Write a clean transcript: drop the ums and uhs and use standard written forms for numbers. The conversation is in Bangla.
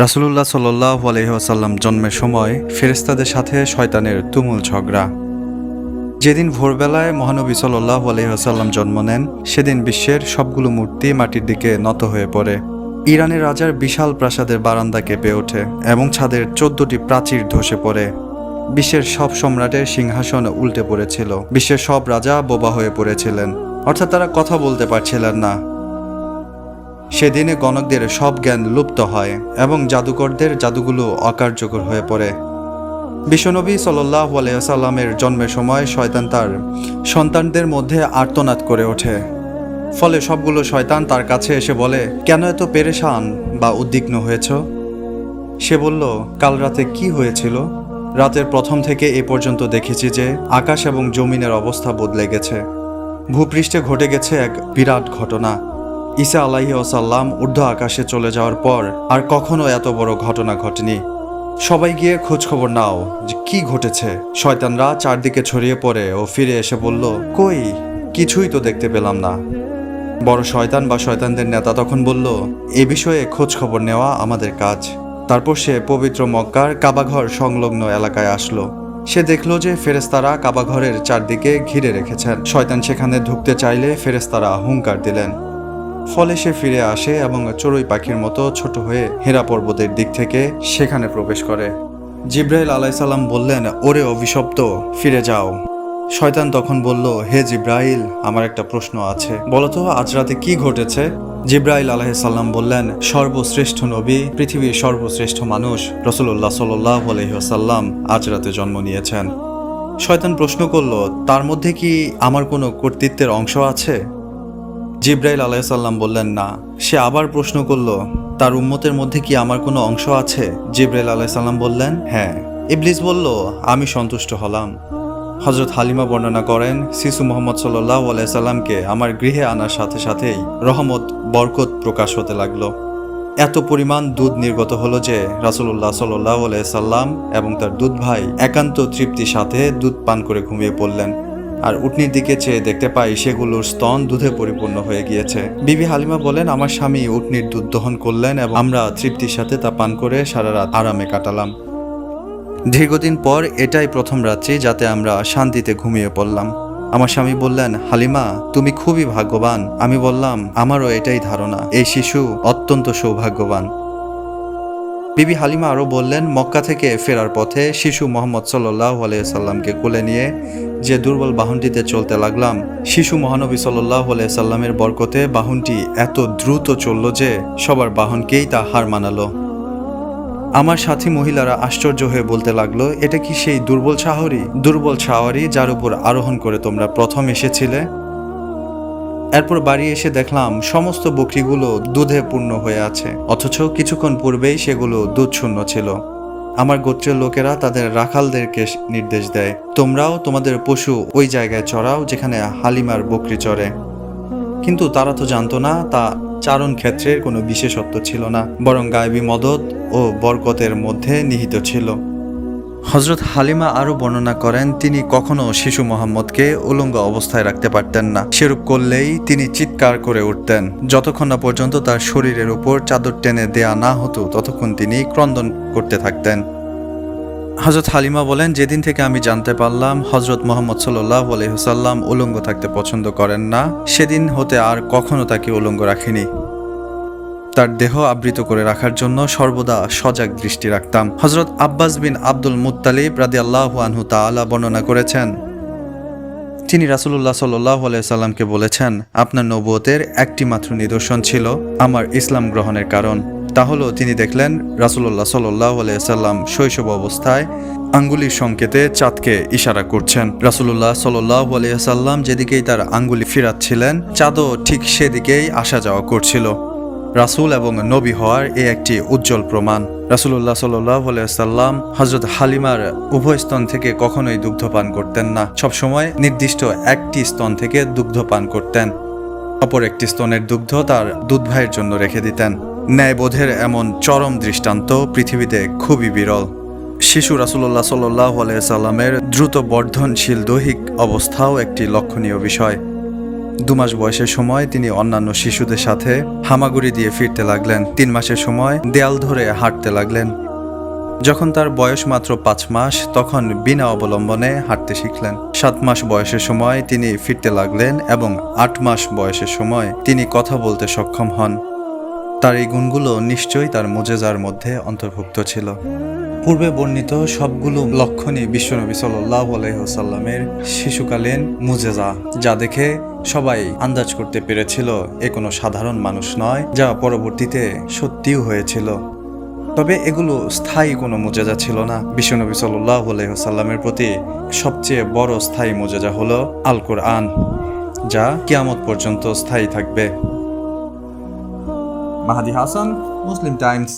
রাসূলুল্লাহ সাল্লাল্লাহু আলাইহি ওয়াসাল্লাম জন্মের সময় ফেরেশতাদের সাথে শয়তানের তুমুল ঝগড়া। যেদিন ভোরবেলায় মহানবী সাল্লাল্লাহু আলাইহি ওয়াসাল্লাম জন্ম নেন, সেদিন বিশ্বের সবগুলো মূর্তি মাটির দিকে নত হয়ে পড়ে। ইরানের রাজার বিশাল প্রাসাদের বারান্দা কেঁপে ওঠে এবং ছাদের 14টি প্রাচীর ধসে পড়ে। বিশ্বের সব সম্রাটের সিংহাসন উল্টে পড়েছিল। বিশ্বের সব রাজা বোবা হয়ে পড়েছিলেন, অর্থাৎ তারা কথা বলতে পারছিলেন না। সেদিনে গণকদের সব জ্ঞান লুপ্ত হয় এবং জাদুকরদের জাদুগুলো অকার্যকর হয়ে পড়ে। বিশ্বনবী সাল্লাল্লাহু আলাইহি ওয়াসাল্লামের জন্মের সময় শয়তান তার সন্তানদের মধ্যে আর্তনাদ করে ওঠে। ফলে সবগুলো শয়তান তার কাছে এসে বলে, কেন এত পেরেশান বা উদ্বিগ্ন হয়েছ? সে বলল, কাল রাতে কি হয়েছিল? রাতের প্রথম থেকে এ পর্যন্ত দেখেছি যে আকাশ এবং জমিনের অবস্থা বদলে গেছে। ভূপৃষ্ঠে ঘটে গেছে এক বিরাট ঘটনা। ঈসা আলাইহি ওয়াসাল্লাম ঊর্ধ্ব আকাশে চলে যাওয়ার পর আর কখনো এত বড় ঘটনা ঘটেনি। সবাই গিয়ে খোঁজ খবর নাও যে কি ঘটেছে। শয়তানরা চারদিকে ছড়িয়ে পড়ে ও ফিরে এসে বলল, কই, কিছুই তো দেখতে পেলাম না। বড় শয়তান বা শয়তানদের নেতা তখন বলল, এ বিষয়ে খোঁজ খবর নেওয়া আমাদের কাজ। তারপর সে পবিত্র মক্কার কাবাঘর সংলগ্ন এলাকায় আসলো। সে দেখল যে ফেরেশতারা কাবাঘরের চারদিকে ঘিরে রেখেছেন। শয়তান সেখানে ঢুকতে চাইলে ফেরেশতারা হুঙ্কার দিলেন। ফলে সে ফিরে আসে এবং চড়ুই পাখির মতো ছোট হয়ে হেরা পর্বতের দিক থেকে সেখানে প্রবেশ করে। জিব্রাইল আলাইহিস সালাম বললেন, ওরে অভিশপ্ত, ফিরে যাও। শয়তান তখন বলল, হে জিব্রাইল, আমার একটা প্রশ্ন আছে, বলতো আজ রাতে কি ঘটেছে? জিব্রাইল আলাইহিস সালাম বললেন, সর্বশ্রেষ্ঠ নবী, পৃথিবীর সর্বশ্রেষ্ঠ মানুষ রাসূলুল্লাহ সাল্লাল্লাহু আলাইহি ওয়াসাল্লাম আজ রাতে জন্ম নিয়েছেন। শয়তান প্রশ্ন করল, তার মধ্যে কি আমার কোনো কর্তৃত্বের অংশ আছে? জিব্রাইল আলাইহিস সালাম বললেন, না। সে আবার প্রশ্ন করল, তার উম্মতের মধ্যে কি আমার কোনো অংশ আছে? জিব্রাইল আলাইহিস সালাম বললেন, হ্যাঁ। ইবলিস বলল, আমি সন্তুষ্ট হলাম। হযরত হালিমা বর্ণনা করেন, শিশু মুহাম্মদ সাল্লাল্লাহু আলাইহি সাল্লামকে আমার গৃহে আনার সাথে সাথেই রহমত বরকত প্রকাশ হতে লাগলো। এত পরিমাণ দুধ নির্গত হলো যে রাসূলুল্লাহ সাল্লাল্লাহু আলাইহি সাল্লাম এবং তার দুধ ভাই একান্ত তৃপ্তির সাথে দুধ পান করে ঘুমিয়ে পড়লেন। আর উটনির দিকে চেয়ে দেখতে পাই সেগুলোর স্তন দুধে পরিপূর্ণ হয়ে গিয়েছে। বিবি হালিমা বলেন, আমার স্বামী উটনির দুধ দহন করলেন এবং আমরা তৃপ্তির সাথে তা পান করে সারা রাত আরামে কাটালাম। দীর্ঘদিন পর এটাই প্রথম রাত্রি যাতে আমরা শান্তিতে ঘুমিয়ে পড়লাম। আমার স্বামী বললেন, হালিমা, তুমি খুবই ভাগ্যবান। আমি বললাম, আমারও এটাই ধারণা, এই শিশু অত্যন্ত সৌভাগ্যবান। বিবি হালিমা আরও বললেন, মক্কা থেকে ফেরার পথে শিশু মুহাম্মদ সাল্লাল্লাহু আলাইহি সাল্লামকে কোলে নিয়ে যে দুর্বল বাহনটিতে চলতে লাগলাম, শিশু মহানবী সাল্লাল্লাহু আলাইহি সাল্লামের বরকতে বাহনটি এত দ্রুত চলল যে সবার বাহনকেই তা হার মানালো। আমার সাথী মহিলারা আশ্চর্য হয়ে বলতে লাগলো, এটা কি সেই দুর্বল সাওয়ারি যার উপর আরোহণ করে তোমরা প্রথম এসেছিলে? এরপর বাড়ি এসে দেখলাম সমস্ত বকরিগুলো দুধে পূর্ণ হয়ে আছে, অথচ কিছুক্ষণ পূর্বেই সেগুলো দুধ শূন্য ছিল। আমার গোত্রের লোকেরা তাদের রাখালদেরকে নির্দেশ দেয়, তোমরাও তোমাদের পশু ওই জায়গায় চড়াও যেখানে হালিমার বকরি চড়ে। কিন্তু তারা তো জানতো না তা চারণ ক্ষেত্রের কোনো বিশেষত্ব ছিল না, বরং গায়বী মদত ও বরকতের মধ্যে নিহিত ছিল। হযরত হালিমা আরও বর্ণনা করেন, তিনি কখনো শিশু মোহাম্মদকে উলঙ্গ অবস্থায় রাখতে পারতেন না। সেরূপ করলেই তিনি চিৎকার করে উঠতেন। যতক্ষণ না পর্যন্ত তার শরীরের উপর চাদর টেনে দেয়া না হতো ততক্ষণ তিনি ক্রন্দন করতে থাকতেন। হযরত হালিমা বলেন, যেদিন থেকে আমি জানতে পারলাম হযরত মুহাম্মদ সাল্লাল্লাহু আলাইহি ওয়াসাল্লাম উলঙ্গ থাকতে পছন্দ করেন না, সেদিন হতে আর কখনো তাকে উলঙ্গ রাখিনি। তার দেহ আবৃত করে রাখার জন্য সর্বদা সজাগ দৃষ্টি রাখতাম। হযরত আব্বাস বিন আব্দুল মুত্তালিব রাদিয়াল্লাহু আনহু তাআলা বর্ণনা করেছেন, তিনি রাসূলুল্লাহ সাল্লাল্লাহু আলাইহি সাল্লামকে বলেছেন, আপনার নবুয়তের একটি মাত্র নিদর্শন ছিল আমার ইসলাম গ্রহণের কারণ। তা হলো তিনি দেখলেন রাসূলুল্লাহ সাল্লাল্লাহু আলাইহি সাল্লাম শৈশব অবস্থায় আঙ্গুলির সংকেতে চাঁদকে ইশারা করছেন। রাসূলুল্লাহ সাল্লাল্লাহু আলাইহি সাল্লাম যেদিকেই তার আঙ্গুলি ফিরাচ্ছিলেন, চাঁদও ঠিক সেদিকেই আসা যাওয়া করছিল। রাসূল এবং নবী হওয়ার এ একটি উজ্জ্বল প্রমাণ। রাসূলুল্লাহ সাল্লাল্লাহু আলাইহি সাল্লাম হযরত হালিমার উভয় স্তন থেকে কখনোই দুগ্ধ পান করতেন না। সবসময় নির্দিষ্ট একটি স্তন থেকে দুগ্ধ পান করতেন, অপর একটি স্তনের দুগ্ধ তার দুধ ভাইয়ের জন্য রেখে দিতেন। ন্যায়বোধের এমন চরম দৃষ্টান্ত পৃথিবীতে খুবই বিরল। শিশু রাসূলুল্লাহ সাল্লাল্লাহু আলাইহি সাল্লামের দ্রুত বর্ধনশীল দৈহিক অবস্থাও একটি লক্ষণীয় বিষয়। 2 মাস বয়সের সময় তিনি অন্যান্য শিশুদের সাথে হামাগুড়ি দিয়ে ফিরতে লাগলেন। 3 মাসের সময় দেয়াল ধরে হাঁটতে লাগলেন। যখন তার বয়স মাত্র 5 মাস তখন বিনা অবলম্বনে হাঁটতে শিখলেন। 7 মাস বয়সের সময় তিনি ফিরতে লাগলেন এবং 8 মাস বয়সের সময় তিনি কথা বলতে সক্ষম হন। তার এই গুণগুলো নিশ্চয়ই তার মুজেজার মধ্যে অন্তর্ভুক্ত ছিল। পূর্বে বর্ণিত সবগুলো লক্ষণই বিশ্বনবী সাল্লাল্লাহু আলাইহি ওয়াসাল্লামের শিশুকালীন মুজেজা, যা দেখে সবাই আন্দাজ করতে পেরেছিল এ কোনো সাধারণ মানুষ নয়, যা পরবর্তীতে সত্যিও হয়েছিল। তবে এগুলো স্থায়ী কোনো মুজেজা ছিল না। বিশ্বনবী সাল্লাল্লাহু আলাইহি ওয়াসাল্লামের প্রতি সবচেয়ে বড় স্থায়ী মুজেজা হলো আল কোরআন, যা কিয়ামত পর্যন্ত স্থায়ী থাকবে। মাহাদি হাসান, মুসলিম টাইমস।